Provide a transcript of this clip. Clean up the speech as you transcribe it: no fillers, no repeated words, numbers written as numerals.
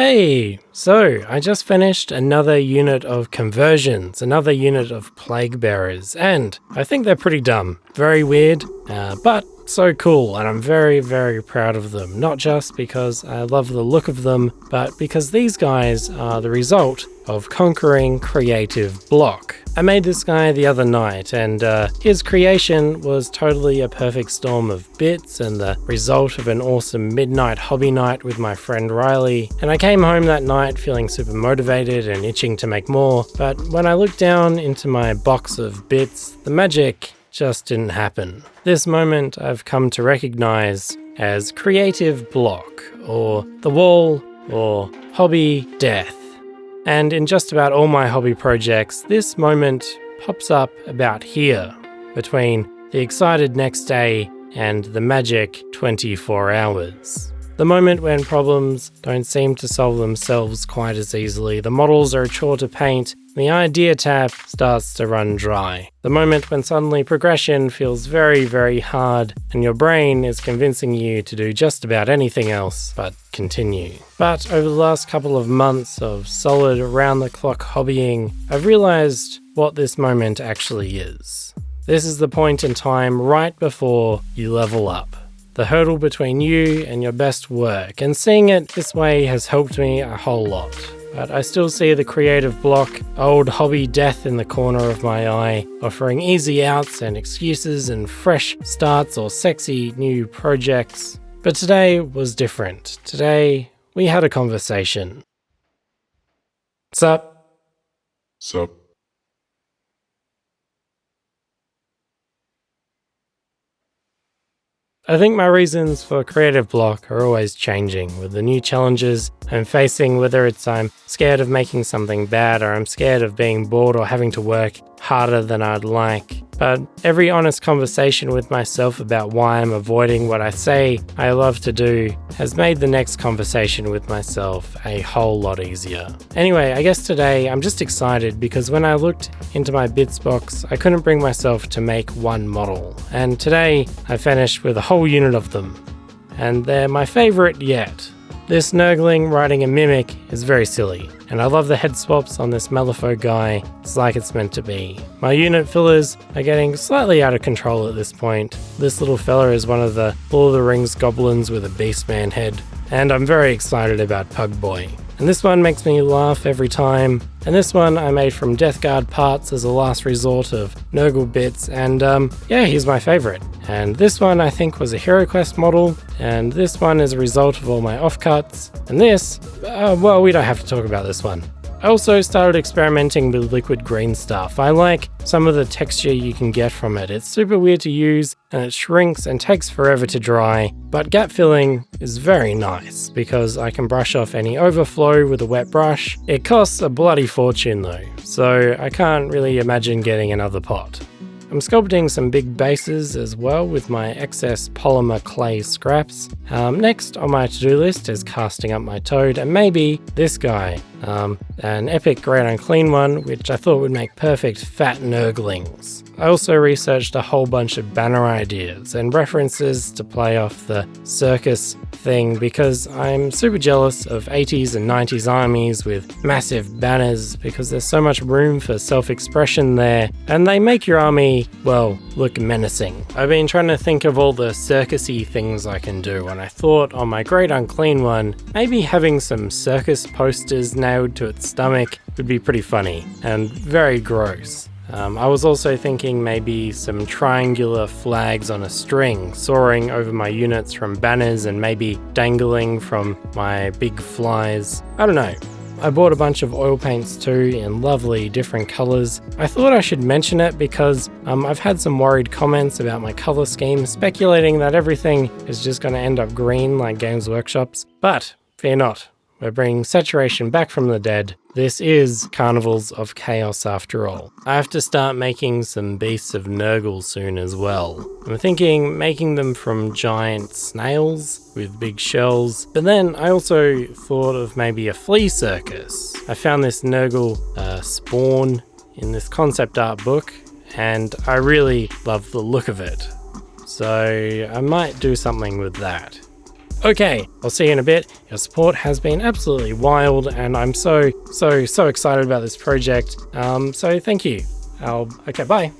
Hey, so I just finished another unit of conversions, another unit of plague bearers, and I think they're pretty dumb. Very weird, but so cool, and I'm very, very proud of them. Not just because I love the look of them, but because these guys are the result of conquering creative block. I made this guy the other night, and his creation was totally a perfect storm of bits and the result of an awesome midnight hobby night with my friend Riley. And I came home that night feeling super motivated and itching to make more, but when I looked down into my box of bits, the magic just didn't happen. This moment I've come to recognize as creative block, or the wall, or hobby death. And in just about all my hobby projects, this moment pops up about here, between the excited next day and the magic 24 hours. The moment when problems don't seem to solve themselves quite as easily, the models are a chore to paint, the idea tap starts to run dry. The moment when suddenly progression feels very, very hard and your brain is convincing you to do just about anything else but continue. But over the last couple of months of solid around-the-clock hobbying, I've realized what this moment actually is. This is the point in time right before you level up. The hurdle between you and your best work, and seeing it this way has helped me a whole lot. But I still see the creative block, old hobby death in the corner of my eye, offering easy outs and excuses and fresh starts or sexy new projects. But today was different. Today, we had a conversation. Sup? Sup? I think my reasons for creative block are always changing with the new challenges I'm facing, whether it's I'm scared of making something bad or I'm scared of being bored or having to work harder than I'd like. But every honest conversation with myself about why I'm avoiding what I say I love to do has made the next conversation with myself a whole lot easier. Anyway, I guess today I'm just excited because when I looked into my bits box, I couldn't bring myself to make one model. And today I finished with a whole unit of them. And they're my favorite yet. This Nurgling riding a mimic is very silly, and I love the head swaps on this Malifaux guy. It's like it's meant to be. My unit fillers are getting slightly out of control at this point. This little fella is one of the Lord of the Rings goblins with a beastman head, and I'm very excited about Pug Boy. And this one makes me laugh every time. And this one I made from Death Guard parts as a last resort of Nurgle bits, and yeah, he's my favorite. And this one I think was a Hero Quest model, and this one is a result of all my offcuts. And this, well, we don't have to talk about this one. I also started experimenting with liquid green stuff. I like some of the texture you can get from it. It's super weird to use and it shrinks and takes forever to dry, but gap filling is very nice because I can brush off any overflow with a wet brush. It costs a bloody fortune though, so I can't really imagine getting another pot. I'm sculpting some big bases as well with my excess polymer clay scraps. Next on my to-do list is casting up my toad and maybe this guy, an epic great unclean one which I thought would make perfect fat Nurglings. I also researched a whole bunch of banner ideas and references to play off the circus thing because I'm super jealous of 80s and 90s armies with massive banners because there's so much room for self-expression there and they make your army, well, look menacing. I've been trying to think of all the circusy things I can do and I thought on my great unclean one, maybe having some circus posters nailed to its stomach would be pretty funny and very gross. I was also thinking maybe some triangular flags on a string soaring over my units from banners and maybe dangling from my big flies. I don't know. I bought a bunch of oil paints too in lovely different colours. I thought I should mention it because I've had some worried comments about my colour scheme, speculating that everything is just going to end up green like Games Workshop's. But fear not. We're bringing saturation back from the dead. This is Carnivals of Chaos after all. I have to start making some beasts of Nurgle soon as well. I'm thinking making them from giant snails with big shells, but then I also thought of maybe a flea circus. I found this Nurgle spawn in this concept art book, and I really love the look of it. So I might do something with that. Okay, I'll see you in a bit. Your support has been absolutely wild, and I'm so excited about this project. So thank you. Okay, bye.